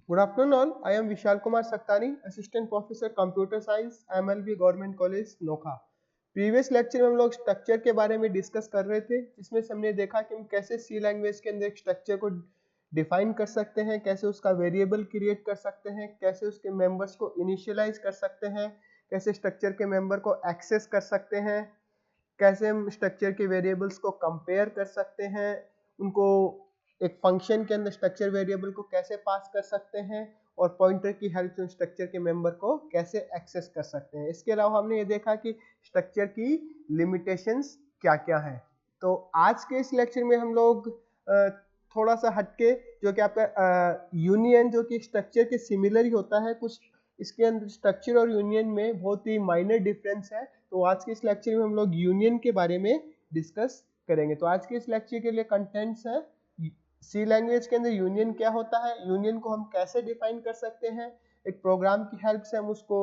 Good afternoon all. I am Vishal Kumar Saktani, Assistant Professor Computer Science, MLB Government College, Nokha. Previous lecture में हम लोग structure के बारे में डिस्कस कर रहे थे, जिसमें से हमने देखा कि हम कैसे सी लैंग्वेज के अंदर एक स्ट्रक्चर को डिफाइन कर सकते हैं, कैसे उसका वेरिएबल क्रिएट कर सकते हैं, कैसे उसके मेंबर्स को इनिशियलाइज कर सकते हैं, कैसे स्ट्रक्चर के मेंबर को एक्सेस कर सकते हैं, कैसे हम स्ट्रक्चर के वेरिएबल्स को कंपेयर कर सकते हैं, उनको एक फंक्शन के अंदर स्ट्रक्चर वेरिएबल को कैसे पास कर सकते हैं और पॉइंटर की हेल्प से स्ट्रक्चर के मेंबर को कैसे एक्सेस कर सकते हैं। इसके अलावा हमने ये देखा कि स्ट्रक्चर की लिमिटेशंस क्या क्या है। तो आज के इस लेक्चर में हम लोग थोड़ा सा हटके, जो कि आपका यूनियन, जो कि स्ट्रक्चर के सिमिलर ही होता है, कुछ इसके अंदर स्ट्रक्चर और यूनियन में बहुत ही माइनर डिफरेंस है। तो आज के इस लेक्चर में हम लोग यूनियन के बारे में डिस्कस करेंगे। तो आज के इस लेक्चर के लिए कंटेंट्स है सी लैंग्वेज के अंदर यूनियन क्या होता है, यूनियन को हम कैसे डिफाइन कर सकते हैं, एक प्रोग्राम की हेल्प से हम उसको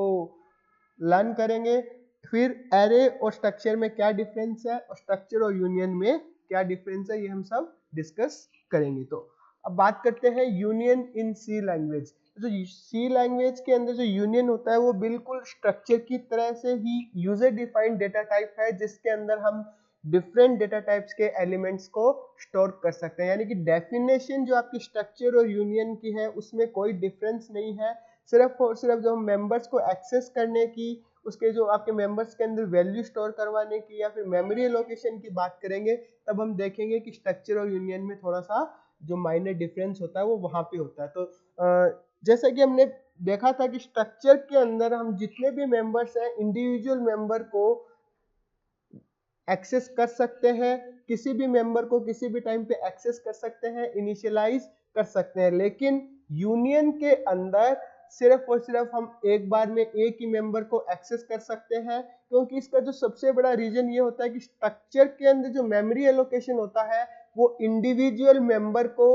लर्न करेंगे, फिर एरे और स्ट्रक्चर में क्या डिफरेंस है और स्ट्रक्चर और यूनियन में क्या डिफरेंस है, ये हम सब डिस्कस करेंगे। तो अब बात करते हैं यूनियन इन सी लैंग्वेज। जो सी लैंग्वेज के अंदर जो यूनियन होता है वो बिल्कुल स्ट्रक्चर की तरह से ही यूजर डिफाइंड डेटा टाइप है, जिसके अंदर हम डिफरेंट डेटा टाइप्स के एलिमेंट्स को स्टोर कर सकते हैं। यानी कि डेफिनेशन जो आपकी स्ट्रक्चर और यूनियन की है उसमें कोई डिफरेंस नहीं है, सिर्फ और सिर्फ जो हम मेंबर्स को एक्सेस करने की, उसके जो आपके मेंबर्स के अंदर वैल्यू स्टोर करवाने की या फिर मेमोरी एलोकेशन की बात करेंगे, तब हम देखेंगे कि स्ट्रक्चर और यूनियन में थोड़ा सा जो माइनर डिफरेंस होता है वो वहां पे होता है। तो जैसा कि हमने देखा था कि स्ट्रक्चर के अंदर हम जितने भी मेंबर्स हैं, इंडिविजुअल मेंबर को एक्सेस कर सकते हैं, किसी भी मेंबर को किसी भी टाइम पे एक्सेस कर सकते हैं, इनिशियलाइज कर सकते हैं। लेकिन यूनियन के अंदर सिर्फ और सिर्फ हम एक बार में एक ही मेंबर को एक्सेस कर सकते हैं, क्योंकि इसका जो सबसे बड़ा रीजन ये होता है कि स्ट्रक्चर के अंदर जो मेमोरी एलोकेशन होता है वो इंडिविजुअल मेंबर को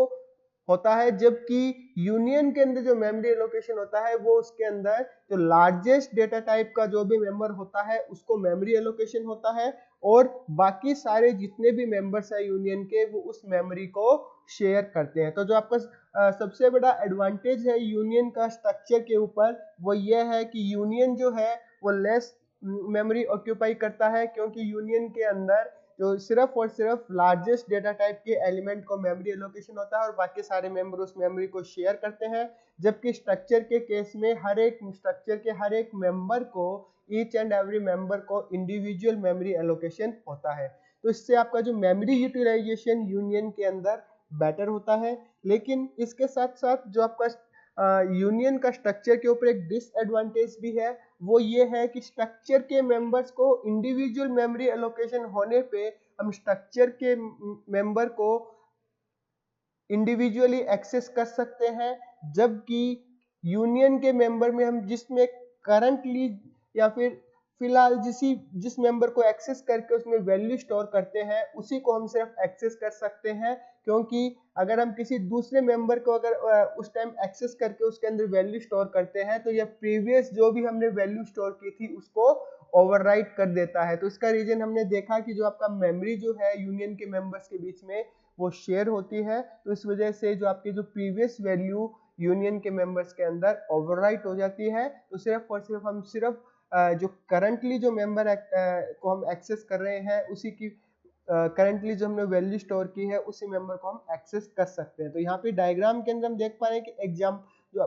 होता है, जबकि यूनियन के अंदर जो मेमोरी एलोकेशन होता है वो उसके अंदर जो लार्जेस्ट डेटा टाइप का जो भी मेंबर होता है उसको मेमोरी एलोकेशन होता है, और बाकी सारे जितने भी मेंबर्स है यूनियन के वो उस मेमोरी को शेयर करते हैं। तो जो आपका सबसे बड़ा एडवांटेज है यूनियन का स्ट्रक्चर के ऊपर वो ये है कि यूनियन जो है वो लेस मेमोरी ऑक्यूपाई करता है, क्योंकि यूनियन के अंदर जो सिर्फ और सिर्फ लार्जेस्ट डेटा टाइप के एलिमेंट को मेमोरी एलोकेशन होता है और बाकी सारे मेंबर उस मेमोरी को शेयर करते हैं, जबकि स्ट्रक्चर के केस में हर एक स्ट्रक्चर के हर एक मेंबर को, ईच एंड एवरी मेंबर को इंडिविजुअल मेमोरी एलोकेशन होता है। तो इससे आपका जो मेमोरी यूटिलाइजेशन यूनियन के अंदर बेटर होता है। लेकिन इसके साथ साथ जो आपका यूनियन का स्ट्रक्चर के ऊपर एक डिसएडवांटेज भी है, वो ये है कि स्ट्रक्चर के मेंबर्स को इंडिविजुअल मेमोरी एलोकेशन होने पे हम स्ट्रक्चर के मेंबर को इंडिविजुअली एक्सेस कर सकते हैं, जबकि यूनियन के मेंबर में हम जिसमें करंटली या फिर फिलहाल जिस मेंबर को एक्सेस करके उसमें वैल्यू स्टोर करते हैं उसी को हम सिर्फ एक्सेस कर सकते हैं, क्योंकि अगर हम किसी दूसरे मेंबर को अगर उस टाइम एक्सेस करके उसके अंदर वैल्यू स्टोर करते हैं तो यह प्रीवियस जो भी हमने वैल्यू स्टोर की थी उसको ओवरराइट कर देता है। तो इसका रीजन हमने देखा कि जो आपका मेमोरी जो है यूनियन के मेंबर्स के बीच में वो शेयर होती है, तो इस वजह से जो आपकी जो प्रीवियस वैल्यू यूनियन के मेंबर्स के अंदर ओवरराइट हो जाती है। तो सिर्फ और सिर्फ हम जो करंटली जो मेंबर को हम एक्सेस कर रहे हैं उसी की करंटली जो हमने वैल्यू स्टोर की है उसी मेंबर को हम एक्सेस कर सकते हैं। तो यहाँ पे डायग्राम के अंदर हम देख पा रहे हैं कि एग्जाम जो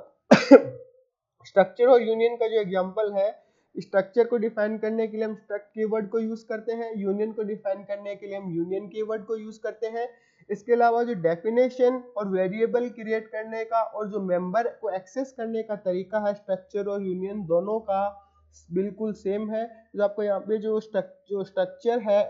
स्ट्रक्चर और यूनियन का जो एग्जांपल है, स्ट्रक्चर को डिफाइन करने के लिए हम स्ट्रक्ट कीवर्ड को यूज करते हैं, यूनियन को डिफाइन करने के लिए हम यूनियन कीवर्ड को यूज करते हैं। इसके अलावा जो डेफिनेशन और वेरिएबल क्रिएट करने का और जो मेंबर को एक्सेस करने का तरीका है स्ट्रक्चर और यूनियन दोनों का बिल्कुल सेम है। जो आपको यहाँ पे जो स्ट्रक्चर है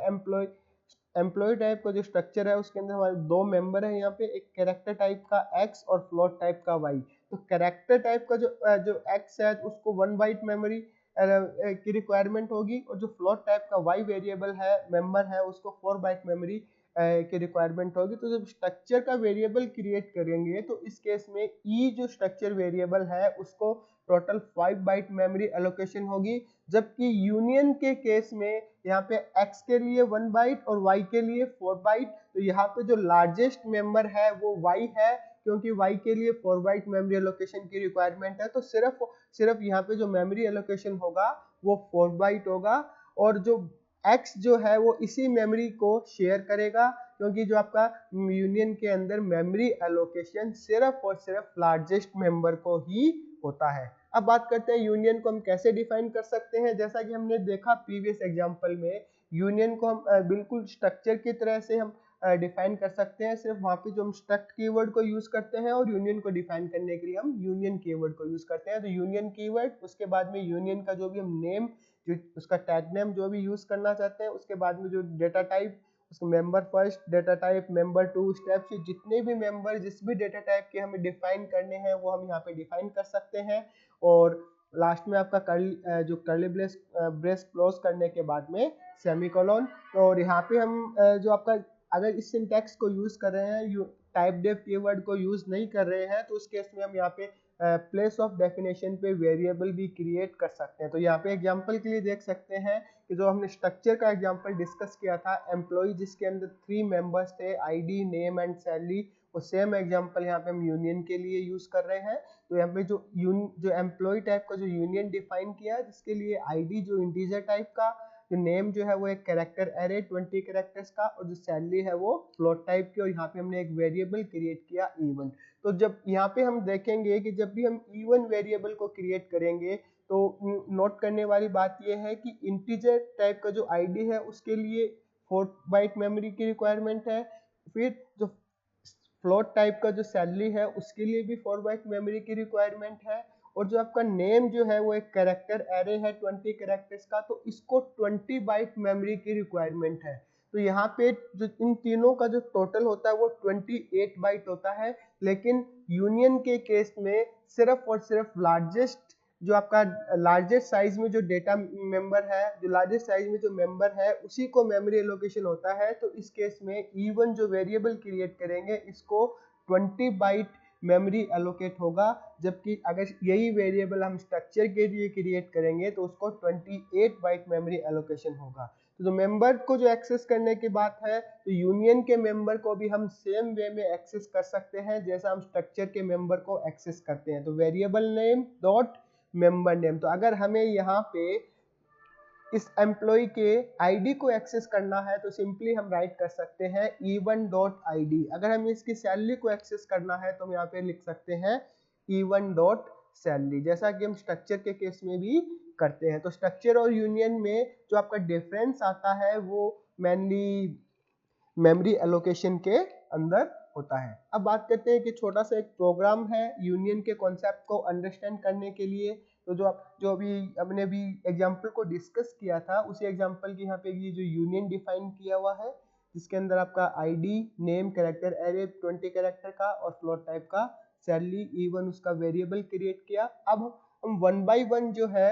एम्प्लॉय टाइप का जो स्ट्रक्चर है उसके अंदर हमारे दो मेंबर है, यहाँ पे एक कैरेक्टर टाइप का एक्स और फ्लोट टाइप का वाई। तो कैरेक्टर टाइप का जो एक्स है उसको 1 बाइट मेमोरी की रिक्वायरमेंट होगी, और जो फ्लोट टाइप का वाई वेरिएबल है मेंबर है उसको 4 बाइट मेमोरी की रिक्वायरमेंट होगी। तो जब स्ट्रक्चर का वेरिएबल क्रिएट करेंगे तो इस केस में ई जो स्ट्रक्चर वेरिएबल है उसको टोटल 5 बाइट मेमोरी एलोकेशन होगी, जबकि यूनियन के केस में यहाँ पे x के लिए 1 बाइट और y के लिए 4 बाइट। तो यहाँ पे जो लार्जेस्ट मेंबर है वो y है, क्योंकि y के लिए 4 बाइट मेमोरी एलोकेशन की रिक्वायरमेंट है, तो सिर्फ यहाँ पे जो मेमोरी एलोकेशन होगा वो 4 बाइट होगा, और जो x जो है वो इसी मेमोरी को शेयर करेगा, क्योंकि जो आपका यूनियन के अंदर मेमोरी एलोकेशन सिर्फ और सिर्फ लार्जेस्ट मेंबर को ही होता है। अब बात करते हैं यूनियन को हम कैसे डिफाइन कर सकते हैं। जैसा कि हमने देखा प्रीवियस एग्जांपल में, यूनियन को हम बिल्कुल स्ट्रक्चर की तरह से हम डिफाइन कर सकते हैं। सिर्फ वहाँ पे जो हम स्ट्रक्ट कीवर्ड को यूज करते हैं और यूनियन को डिफाइन करने के लिए हम यूनियन कीवर्ड को यूज करते हैं। तो यूनियन कीवर्ड, उसके बाद में यूनियन का जो भी हम नेम, जो उसका टैग नेम जो भी यूज करना चाहते हैं, उसके बाद में जो डेटा टाइप, उसको member first, data type, member to, step से जितने भी मेंबर जिस भी डेटा टाइप के हमें डिफाइन करने हैं वो हम यहाँ पे डिफाइन कर सकते हैं। और लास्ट में आपका जो कर्ली ब्रेस क्लोज करने के बाद में सेमीकोलन। और यहाँ पे हम जो आपका अगर इस सिंटैक्स को यूज कर रहे हैं, टाइप डेफ कीवर्ड को यूज नहीं कर रहे हैं, तो उस केस में हम यहाँ पे प्लेस ऑफ डेफिनेशन पे वेरिएबल भी क्रिएट कर सकते हैं। तो यहाँ पे एग्जांपल के लिए देख सकते हैं कि जो हमने स्ट्रक्चर का एग्जांपल डिस्कस किया था, एम्प्लॉय जिसके अंदर 3 मेंबर्स थे, आईडी, नेम एंड सैलरी, वो सेम एग्जांपल यहाँ पे हम यूनियन के लिए यूज कर रहे हैं। तो यहाँ पे जो एम्प्लॉय टाइप का जो यूनियन डिफाइन किया, जिसके लिए आईडी जो इंटीजर टाइप का, जो नेम जो है वो एक कैरेक्टर एरे 20 कैरेक्टर्स का, और जो सैलरी है वो फ्लोट टाइप की, और यहाँ पे हमने एक वेरिएबल क्रिएट किया इवन। तो जब यहाँ पे हम देखेंगे कि जब भी हम इवन वेरिएबल को क्रिएट करेंगे, तो नोट करने वाली बात यह है कि इंटीजर टाइप का जो आईडी है उसके लिए 4 बाइट मेमोरी की रिक्वायरमेंट है। फिर जो फ्लोट टाइप का जो सैलरी है उसके लिए भी 4 बाइट मेमोरी की रिक्वायरमेंट है। और जो आपका नेम जो है वो एक कैरेक्टर एरे है 20 कैरेक्टर्स का, तो इसको 20 बाइट मेमोरी की रिक्वायरमेंट है। तो यहाँ पे जो इन तीनों का जो टोटल होता है वो 28 बाइट होता है। लेकिन यूनियन के केस में सिर्फ और सिर्फ जो आपका लार्जेस्ट साइज में जो डेटा मेंबर है, जो लार्जेस्ट साइज में जो मेंबर है उसी को मेमोरी एलोकेशन होता है। तो इस केस में इवन जो वेरिएबल क्रिएट करेंगे इसको 20 बाइट मेमोरी एलोकेट होगा, जबकि अगर यही वेरिएबल हम स्ट्रक्चर के लिए क्रिएट करेंगे तो उसको 28 बाइट मेमोरी एलोकेशन होगा। तो जो मेंबर को जो एक्सेस करने की बात है, तो यूनियन के मेंबर को भी हम सेम वे में एक्सेस कर सकते हैं जैसा हम स्ट्रक्चर के मेंबर को एक्सेस करते हैं। तो variable name dot member name. तो अगर हमें यहाँ पे इस एम्प्लॉय के आईडी को एक्सेस करना है तो सिंपली हम राइट कर सकते हैं e1.id। अगर हमें इसकी सैलरी को एक्सेस करना है तो हम यहाँ पे लिख सकते हैं e1.salary, जैसा कि हम स्ट्रक्चर के केस में भी करते हैं। तो स्ट्रक्चर और यूनियन में जो आपका डिफरेंस आता है वो मेनली मेमोरी एलोकेशन के अंदर होता है। अब बात करते हैं कि छोटा सा एक प्रोग्राम है यूनियन के कॉन्सेप्ट को अंडरस्टैंड करने के लिए। तो जो अभी हमने भी एग्जांपल को डिस्कस किया था, उसी एग्जांपल की यहाँ पे ये जो यूनियन डिफाइन किया हुआ है, जिसके अंदर आपका ID, name, character array 20 character का और फ्लोट टाइप का, सैलरी, इवन उसका वेरिएबल क्रिएट किया। अब हम 1 बाय 1 जो है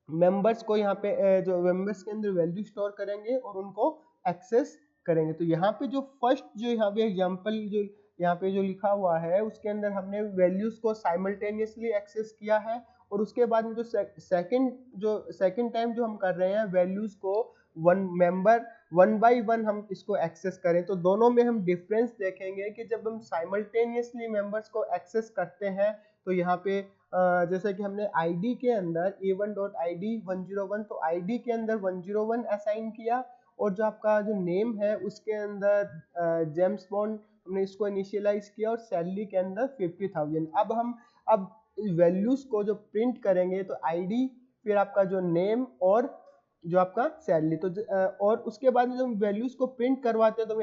मेंबर्स को यहाँ पे जो मेंबर्स के अंदर वैल्यू स्टोर करेंगे और उनको एक्सेस करेंगे। तो यहाँ पे जो फर्स्ट जो यहाँ पे एग्जांपल जो यहाँ पे जो लिखा हुआ है उसके अंदर हमने वैल्यूज को साइमल्टेनियसली एक्सेस किया है, और उसके बाद में जो सेकंड टाइम जो हम कर रहे हैं वैल्यूज को वन बाय वन हम इसको एक्सेस करें, तो दोनों में हम डिफरेंस देखेंगे कि जब हम साइमल्टेनियसली मेंबर्स को एक्सेस करते हैं तो यहाँ पे जैसे कि हमने आईडी के अंदर a1.id 101, तो आईडी के अंदर 101 असाइन किया, और जो आपका जो नेम है उसके अंदर जेम्स बॉन्ड हमने इसको इनिशियलाइज किया, और सैलरी के अंदर 50,000। अब वैल्यूज को जो प्रिंट करेंगे तो आईडी, फिर आपका जो नेम और जो आपका सैलरी, तो और उसके बाद जब हम वैल्यूज को प्रिंट करवाते हैं तो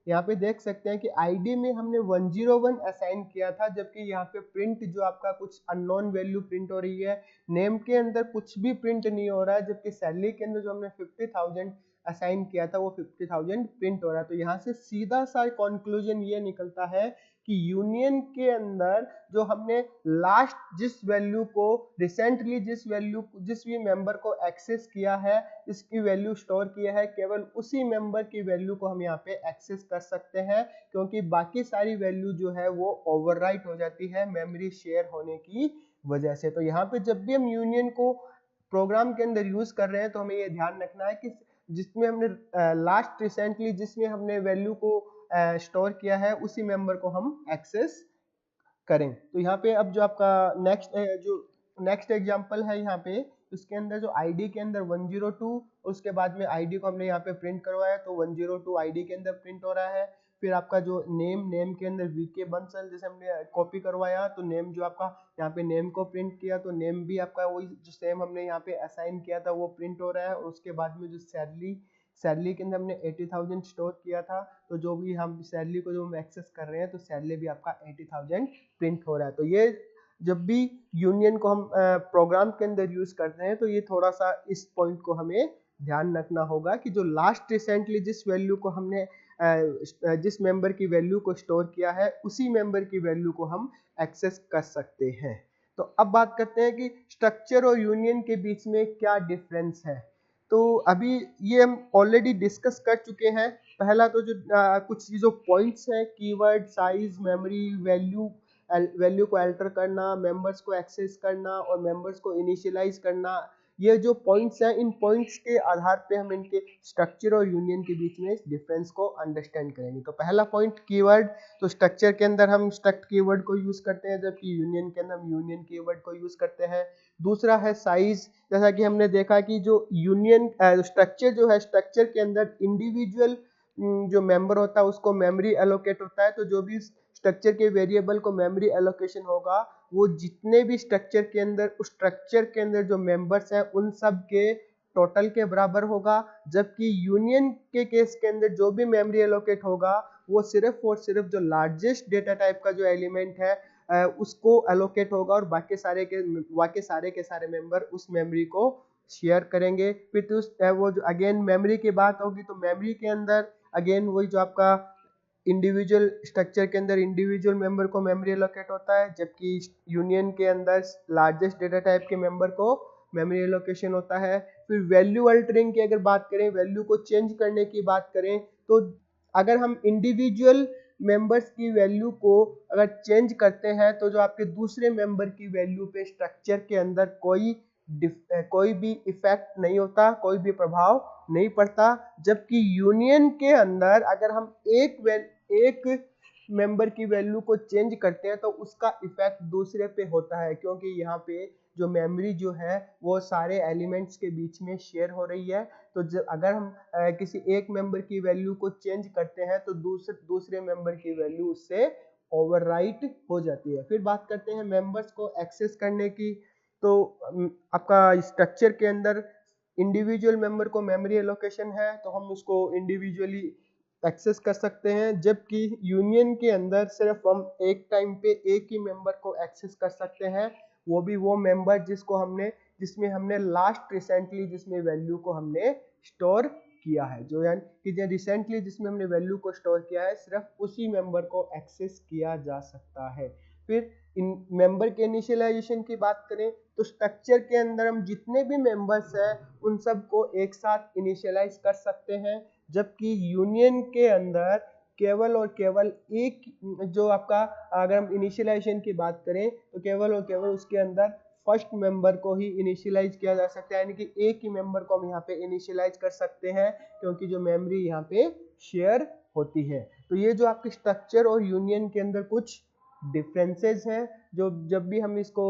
यहाँ पे देख सकते हैं कि आईडी में हमने 101 असाइन किया था, जबकि यहाँ पे प्रिंट जो आपका कुछ अननोन वैल्यू प्रिंट हो रही है। नेम के अंदर कुछ भी प्रिंट नहीं हो रहा है, जबकि सैलरी के अंदर जो हमने 50,000 असाइन किया था वो 50,000 प्रिंट हो रहा है। तो यहाँ से सीधा सा कंक्लूजन ये निकलता है कि यूनियन के अंदर जो हमने लास्ट जिस वैल्यू को रिसेंटली जिस भी मेंबर को एक्सेस किया है, इसकी वैल्यू स्टोर किया है, केवल उसी मेंबर की वैल्यू को हम यहाँ पे एक्सेस कर सकते हैं, क्योंकि बाकी सारी वैल्यू जो है वो ओवरराइट हो जाती है मेमोरी शेयर होने की वजह से। तो यहाँ पे जब भी हम यूनियन को प्रोग्राम के अंदर यूज कर रहे हैं तो हमें ये ध्यान रखना है कि जिसमें हमने लास्ट रिसेंटली जिसमें हमने वैल्यू को स्टोर किया है उसी मेंबर को हम एक्सेस करें। तो यहाँ पे अब जो आपका नेक्स्ट एग्जांपल है यहाँ पे, उसके अंदर जो आईडी के अंदर 102, उसके बाद में आईडी को हमने यहाँ पे प्रिंट करवाया तो 102 आईडी के अंदर प्रिंट हो रहा है। फिर आपका जो नेम के अंदर वीके बंसल जैसे हमने कॉपी करवाया तो नेम जो आपका यहाँ पे नेम को प्रिंट किया तो नेम भी आपका वही जो सेम हमने यहाँ पे असाइन किया था वो प्रिंट हो रहा है। और उसके बाद में जो सैलरी के अंदर हमने 80,000 स्टोर किया था तो जो भी हम सैलरी को जो हम एक्सेस कर रहे हैं तो सैलरी भी आपका 80,000 प्रिंट हो रहा है। तो ये जब भी यूनियन को हम प्रोग्राम के अंदर यूज करते हैं तो ये थोड़ा सा इस पॉइंट को हमें ध्यान रखना होगा कि जो लास्ट रिसेंटली जिस वैल्यू को हमने जिस मेंबर की वैल्यू को स्टोर किया है उसी मेंबर की वैल्यू को हम एक्सेस कर सकते हैं। तो अब बात करते हैं कि स्ट्रक्चर और यूनियन के बीच में क्या डिफरेंस है। तो अभी ये हम ऑलरेडी डिस्कस कर चुके हैं। पहला तो जो कुछ जो पॉइंट्स हैं, कीवर्ड, साइज, मेमोरी, वैल्यू को अल्टर करना, मेंबर्स को एक्सेस करना और मेंबर्स को इनिशियलाइज करना, ये जो पॉइंट्स हैं इन पॉइंट्स के आधार पे हम इनके स्ट्रक्चर और यूनियन के बीच में डिफरेंस को अंडरस्टैंड करेंगे। तो पहला पॉइंट कीवर्ड, तो स्ट्रक्चर के अंदर हम स्ट्रक्ट कीवर्ड को यूज करते हैं जबकि यूनियन के अंदर हम यूनियन कीवर्ड को यूज करते हैं। दूसरा है साइज, जैसा कि हमने देखा कि जो यूनियन स्ट्रक्चर जो है, स्ट्रक्चर के अंदर इंडिविजुअल जो मेंबर होता है उसको मेमोरी एलोकेट होता है। तो जो भी स्ट्रक्चर के वेरिएबल को मेमोरी एलोकेशन होगा वो जितने भी स्ट्रक्चर के अंदर उस स्ट्रक्चर के अंदर जो मेंबर्स हैं उन सब के टोटल के बराबर होगा। जबकि यूनियन के केस के अंदर जो भी मेमोरी एलोकेट होगा वो सिर्फ और सिर्फ जो लार्जेस्ट डेटा टाइप का जो एलिमेंट है उसको एलोकेट होगा और बाकी सारे के सारे मेंबर उस मेमोरी को शेयर करेंगे। फिर वो जो अगेन मेमोरी की बात होगी तो मेमोरी के अंदर अगेन वही जो आपका इंडिविजुअल स्ट्रक्चर के अंदर इंडिविजुअल मेंबर को मेमोरी एलोकेट होता है जबकि यूनियन के अंदर लार्जेस्ट डेटा टाइप के मेंबर को मेमोरी एलोकेशन होता है। फिर वैल्यू अल्टरिंग की अगर बात करें, वैल्यू को चेंज करने की बात करें तो अगर हम इंडिविजुअल मेंबर्स की वैल्यू को अगर चेंज करते हैं तो जो आपके दूसरे मेंबर की वैल्यू पे स्ट्रक्चर के अंदर कोई भी इफेक्ट नहीं होता, कोई भी प्रभाव नहीं पड़ता। जबकि यूनियन के अंदर अगर हम एक मेंबर की वैल्यू को चेंज करते हैं तो उसका इफेक्ट दूसरे पे होता है, क्योंकि यहाँ पे जो मेमोरी जो है वो सारे एलिमेंट्स के बीच में शेयर हो रही है। तो अगर हम किसी एक मेंबर की वैल्यू को चेंज करते हैं तो दूसरे मेंबर की वैल्यू उससे ओवरराइट हो जाती है। फिर बात करते हैं मेंबर्स को एक्सेस करने की। तो आपका स्ट्रक्चर के अंदर इंडिविजुअल मेंबर को मेमोरी एलोकेशन है तो हम उसको इंडिविजुअली एक्सेस कर सकते हैं। जबकि यूनियन के अंदर सिर्फ हम एक टाइम पे एक ही मेंबर को एक्सेस कर सकते हैं, वो भी वो मेंबर जिसमें हमने लास्ट रिसेंटली जिसमें वैल्यू को हमने स्टोर किया है। जो यानी कि रिसेंटली जिसमें हमने वैल्यू को स्टोर किया है सिर्फ उसी मेंबर को एक्सेस किया जा सकता है। फिर इन मेंबर के इनिशियलाइजेशन की बात करें तो स्ट्रक्चर के अंदर हम जितने भी मेंबर्स हैं उन सबको एक साथ इनिशियलाइज कर सकते हैं। जबकि यूनियन के अंदर केवल और केवल एक जो आपका अगर हम इनिशियलाइजेशन की बात करें तो केवल और केवल उसके अंदर फर्स्ट मेंबर को ही इनिशियलाइज किया जा सकता है, यानी कि एक ही मेंबर को हम यहाँ पे इनिशियलाइज कर सकते हैं क्योंकि जो मेमोरी यहाँ पे शेयर होती है। तो ये जो आपके स्ट्रक्चर और यूनियन के अंदर कुछ डिफरेंसेस हैं जो जब भी हम इसको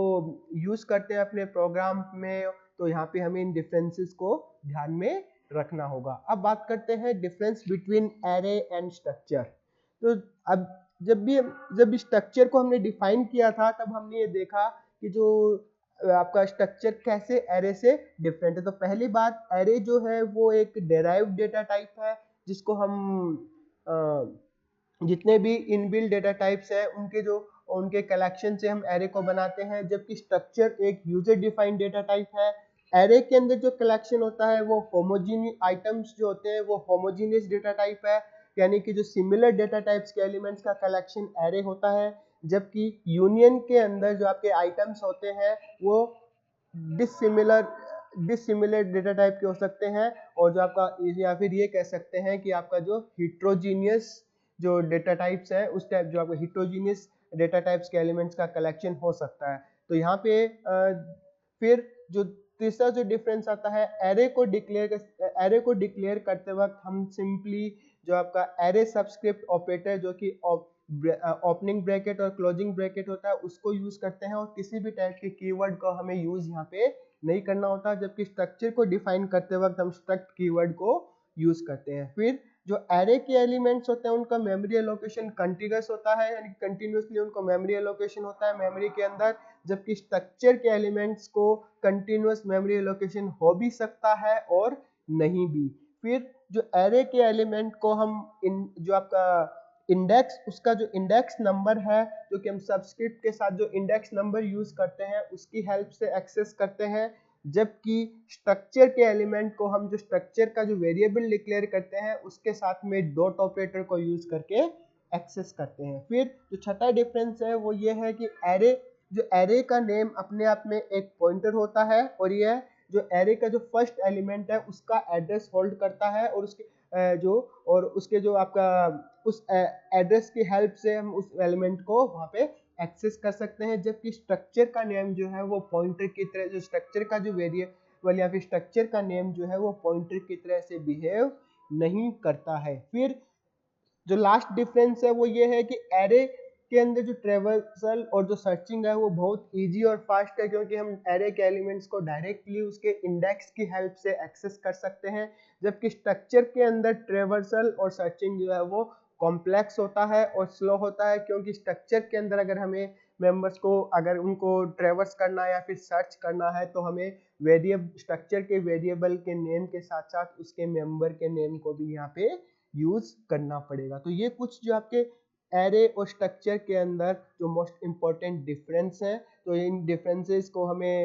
यूज करते हैं अपने प्रोग्राम में तो यहाँ पे हमें इन डिफरेंसेस को ध्यान में रखना होगा। अब बात करते हैं difference between array and structure. तो अब जब स्ट्रक्चर को हमने डिफाइन किया था तब हमने ये देखा कि जो आपका स्ट्रक्चर कैसे एरे से डिफरेंट है। तो पहली बात, एरे जो है वो एक डेराइव्ड डेटा टाइप है जिसको हम जितने भी इनबिल्ट डेटा टाइप्स हैं उनके कलेक्शन से हम एरे को बनाते हैं। जबकि स्ट्रक्चर एक यूजर डिफाइंड डेटा टाइप है। एरे के अंदर जो कलेक्शन होता है वो होमोजीनियस आइटम्स जो होते हैं वो होमोजीनियस डेटा टाइप है, यानी कि जो सिमिलर डेटा टाइप्स के एलिमेंट्स का कलेक्शन एरे होता है। जबकि यूनियन के अंदर जो आपके आइटम्स होते हैं वो डिसिमिलर डेटा टाइप के हो सकते हैं और जो आपका या फिर ये कह सकते हैं कि आपका जो हिट्रोजीनियस जो डेटा टाइप्स है उस टाइप जो आपको हिट्रोजीनियस डेटा टाइप्स के एलिमेंट्स का कलेक्शन हो सकता है। तो यहाँ पे फिर जो तीसरा जो डिफरेंस आता है, एरे को डिक्लेयर करते वक्त हम सिंपली जो आपका एरे सबस्क्रिप्ट ऑपरेटर जो कि ओपनिंग ब्रैकेट और क्लोजिंग ब्रैकेट होता है उसको यूज करते हैं, और किसी भी टाइप के कीवर्ड को हमें यूज यहाँ पे नहीं करना होता, जबकि स्ट्रक्चर को डिफाइन करते वक्त हम स्ट्रक्ट कीवर्ड को यूज करते हैं। फिर जो एरे के एलिमेंट्स होते हैं उनका मेमोरी एलोकेशन कंटीन्यूअस होता है, यानी कंटिन्यूसली उनको मेमोरी एलोकेशन होता है मेमोरी के अंदर, जबकि स्ट्रक्चर के एलिमेंट्स को कंटिन्यूअस मेमोरी एलोकेशन हो भी सकता है और नहीं भी। फिर जो एरे के एलिमेंट को हम जो आपका इंडेक्स, उसका जो इंडेक्स नंबर है जो कि हम सबस्क्रिप्ट के साथ जो इंडेक्स नंबर यूज करते हैं उसकी हेल्प से एक्सेस करते हैं, जबकि स्ट्रक्चर के एलिमेंट को हम जो स्ट्रक्चर का जो वेरिएबल डिक्लेयर करते हैं उसके साथ में डॉट ऑपरेटर को यूज करके एक्सेस करते हैं। फिर जो छठा डिफरेंस है वो ये है कि एरे का नेम अपने आप में एक पॉइंटर होता है, और यह जो एरे का जो फर्स्ट एलिमेंट है उसका एड्रेस होल्ड करता है, और उसके जो आपका उस एड्रेस की हेल्प से हम उस एलिमेंट को वहाँ पे एक्सेस कर सकते हैं, जबकि स्ट्रक्चर का नेम जो है वो पॉइंटर की तरह, जो स्ट्रक्चर का जो वेरिएबल या फिर स्ट्रक्चर का नेम जो है वो पॉइंटर की तरह से बिहेव नहीं करता है। फिर जो लास्ट डिफरेंस है वो ये है कि एरे के अंदर जो ट्रेवर्सल और जो सर्चिंग है वो बहुत इजी और फास्ट है, क्योंकि हम एरे के एलिमेंट्स को डायरेक्टली उसके इंडेक्स की हेल्प से एक्सेस कर सकते हैं, जबकि स्ट्रक्चर के अंदर ट्रेवर्सल और सर्चिंग जो है वो कॉम्प्लेक्स होता है और स्लो होता है, क्योंकि स्ट्रक्चर के अंदर अगर हमें मेंबर्स को अगर उनको ट्रेवर्स करना या फिर सर्च करना है तो हमें स्ट्रक्चर के वेरिएबल के नेम के साथ साथ उसके मेंबर के नेम को भी यहाँ पे यूज करना पड़ेगा। तो ये कुछ जो आपके एरे और स्ट्रक्चर के अंदर जो मोस्ट इम्पोर्टेंट डिफरेंस है, तो इन डिफरेंसेस को हमें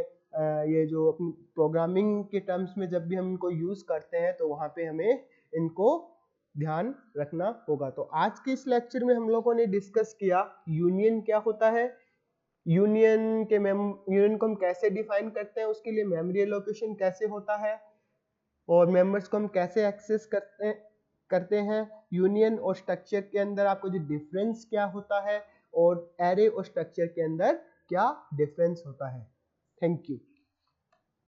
ये जो अपनी प्रोग्रामिंग के टर्म्स में जब भी हम इनको यूज करते हैं तो वहाँ पे हमें इनको ध्यान रखना होगा। तो आज के इस लेक्चर में हम लोगों ने डिस्कस किया यूनियन क्या होता है, यूनियन को हम कैसे डिफाइन करते हैं, उसके लिए मेमोरी एलोकेशन कैसे होता है, और मेंबर्स को हम कैसे एक्सेस करते हैं, यूनियन और स्ट्रक्चर के अंदर आपको जो डिफरेंस क्या होता है, और एरे और स्ट्रक्चर के अंदर क्या डिफरेंस होता है। Thank you.